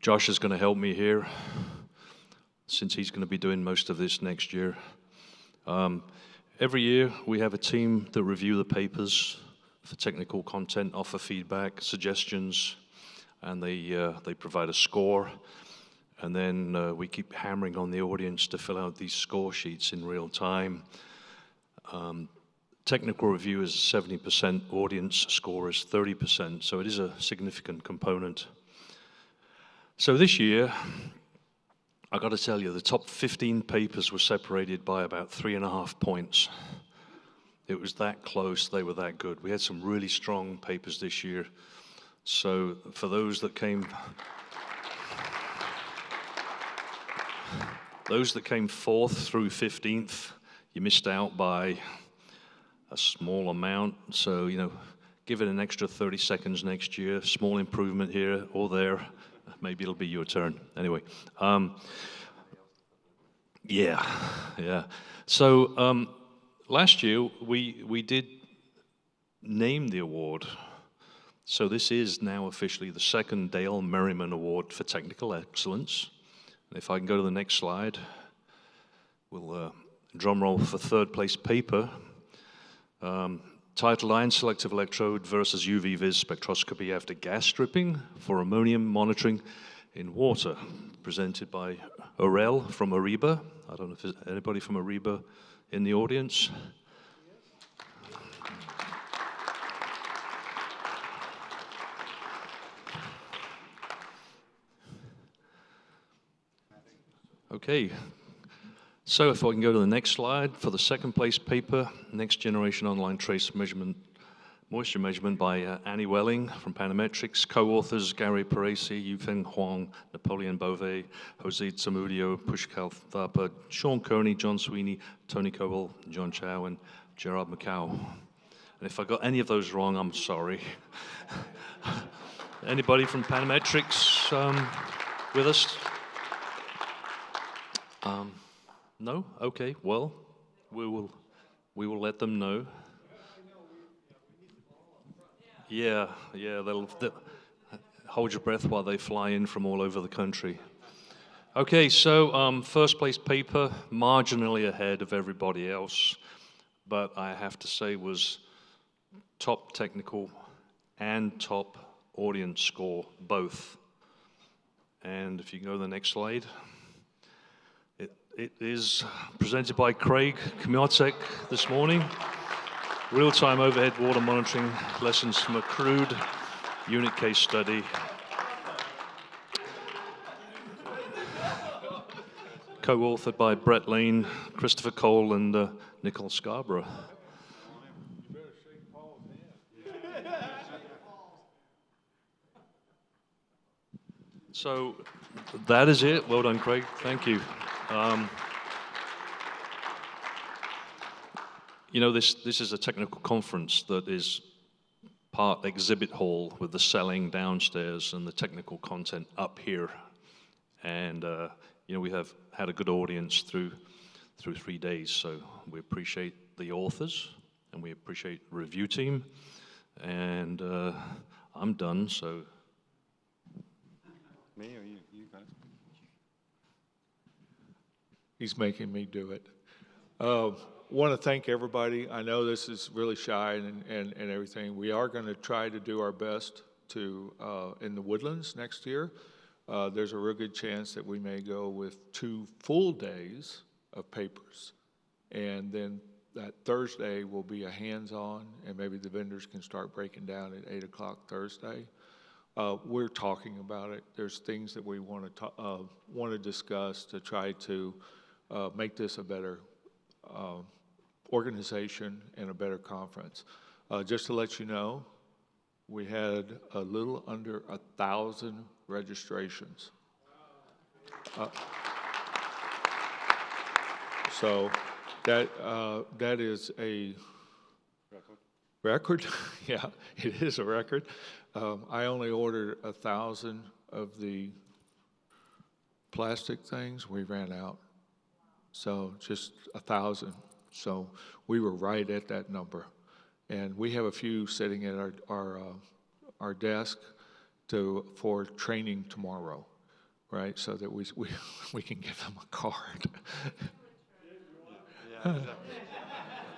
Josh is going to help me here, since he's going to be doing most of this next year. Every year, we have a team that review the papers for technical content, offer feedback, suggestions, and they provide a score. And then we keep hammering on the audience to fill out these score sheets in real time. Technical review is 70%, audience score is 30%, so it is a significant component. So this year, I got to tell you, the top 15 papers were separated by about 3.5 points. It was that close, they were that good. We had some really strong papers this year. So for those that came fourth through 15th, you missed out by a small amount. So, you know, give it an extra 30 seconds next year, small improvement here or there. Maybe it'll be your turn. Anyway, yeah. So last year we did name the award. So this is now officially the second Dale Merriman Award for Technical Excellence. And if I can go to the next slide, we'll drum roll for third place paper. Titled Ion Selective Electrode versus UV-VIS Spectroscopy After Gas Stripping for Ammonium Monitoring in Water, presented by Aurel from Ariba. I don't know if there's anybody from Ariba in the audience. Okay. So if I can go to the next slide, for the second place paper, Next Generation Online Trace Measurement, Moisture Measurement by Annie Welling from Panametrics, co-authors Gary Parisi, Yufeng Huang, Napoleon Beauvais, Jose Zamudio, Pushkal Thapa, Sean Kearney, John Sweeney, Tony Coble, John Chow, and Gerard Macau. And if I got any of those wrong, I'm sorry. Anybody from Panametrics with us? No? Okay, well, we will let them know. Yeah, they'll hold your breath while they fly in from all over the country. Okay, so first place paper, marginally ahead of everybody else, but I have to say was top technical and top audience score, both. And if you can go to the next slide. It is presented by Craig Kmiotek this morning. Real-time overhead water monitoring lessons from a Crude unit case study. Co-authored by Brett Lane, Christopher Cole, and Nicole Scarborough. So that is it. Well done, Craig. Thank you. You know, this is a technical conference that is part exhibit hall with the selling downstairs and the technical content up here. And, you know, we have had a good audience through 3 days, so we appreciate the authors and we appreciate the review team. And I'm done, so. Me or you guys? He's making me do it. Want to thank everybody. I know this is really shy and everything. We are going to try to do our best to in the Woodlands next year. There's a real good chance that we may go with 2 full days of papers. And then that Thursday will be a hands-on, and maybe the vendors can start breaking down at 8 o'clock Thursday. We're talking about it. There's things that we want to discuss to try to make this a better organization and a better conference. Just to let you know, we had a little under 1,000 registrations. So that is a record. Yeah, it is a record. I only ordered 1,000 of the plastic things. We ran out. So just 1,000. So we were right at that number. And we have a few sitting at our desk, for training tomorrow, right? So that we can give them a card. Yeah, exactly.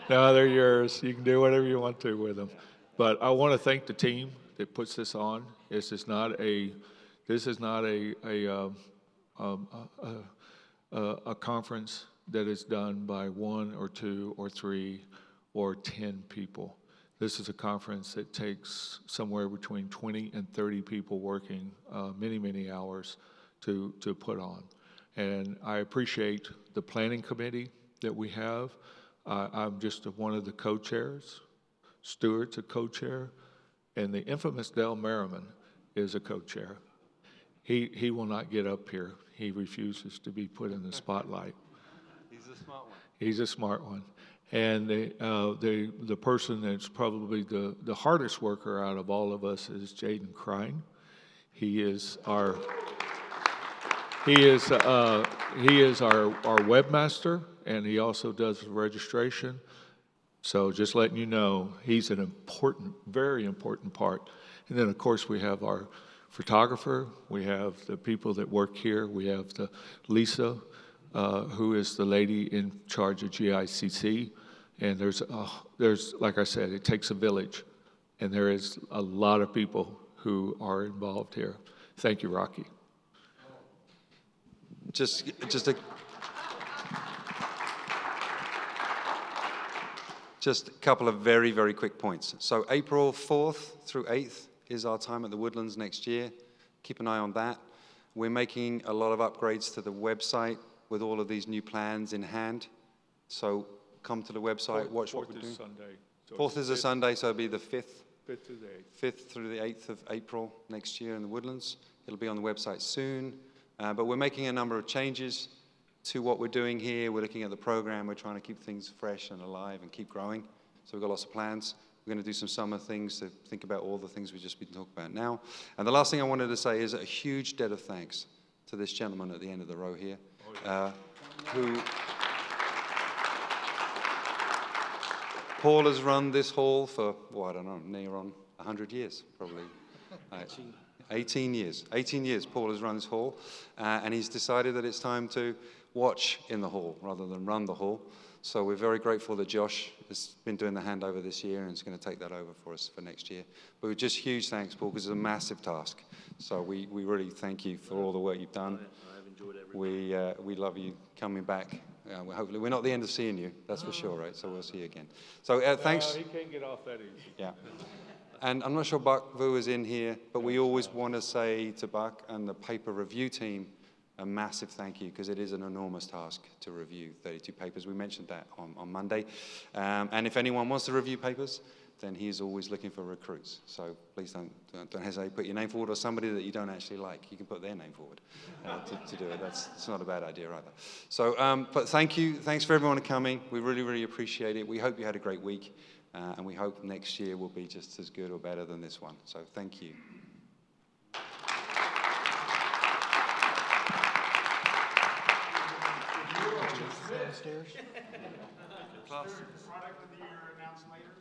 No, they're yours. You can do whatever you want to with them. But I want to thank the team that puts this on. This is not a conference that is done by 1 or 2 or 3 or 10 people. This is a conference that takes somewhere between 20 and 30 people working many, many hours to put on. And I appreciate the planning committee that we have. I'm just one of the co-chairs. Stewart's a co-chair, and the infamous Dale Merriman is a co-chair. He will not get up here. He refuses to be put in the spotlight. He's a smart one. He's a smart one. And the person that's probably the hardest worker out of all of us is Jaden Crine. He is our webmaster, and he also does the registration. So just letting you know, he's an important, very important part. And then, of course, we have our photographer. We have the people that work here. We have the Lisa, who is the lady in charge of GICC. And there's, like I said, it takes a village. And there is a lot of people who are involved here. Thank you, Rocky. Just a couple of very, very quick points. So April 4th through 8th is our time at the Woodlands next year. Keep an eye on that. We're making a lot of upgrades to the website with all of these new plans in hand. So come to the website, watch what we're doing. Sunday. So 4th is a Sunday, so it'll be the 5th. 5th through the 8th. 5th through the 8th of April next year in the Woodlands. It'll be on the website soon. But we're making a number of changes to what we're doing here. We're looking at the program. We're trying to keep things fresh and alive and keep growing. So we've got lots of plans. We're going to do some summer things to think about all the things we've just been talking about now. And the last thing I wanted to say is a huge debt of thanks to this gentleman at the end of the row here, who Paul has run this hall for, well, I don't know, near on 100 years, probably. 18 years. 18 years Paul has run this hall, and he's decided that it's time to watch in the hall rather than run the hall. So we're very grateful that Josh has been doing the handover this year and is going to take that over for us for next year. But just huge thanks, Paul, because it's a massive task. So we really thank you for all the work you've done. I've enjoyed everything. We love you coming back. Hopefully, we're not the end of seeing you, that's for sure, right? So we'll see you again. So thanks. No, he can't get off that easy. Yeah. And I'm not sure Buck Vu is in here, but we always want to say to Buck and the paper review team a massive thank you, because it is an enormous task to review 32 papers. We mentioned that on Monday. And if anyone wants to review papers, then he's always looking for recruits. So please don't hesitate. Put your name forward, or somebody that you don't actually like. You can put their name forward to do it. It's not a bad idea either. So, but thank you. Thanks for everyone coming. We really, really appreciate it. We hope you had a great week. And we hope next year will be just as good or better than this one. So thank you. Downstairs. Class. Product of the year announced later.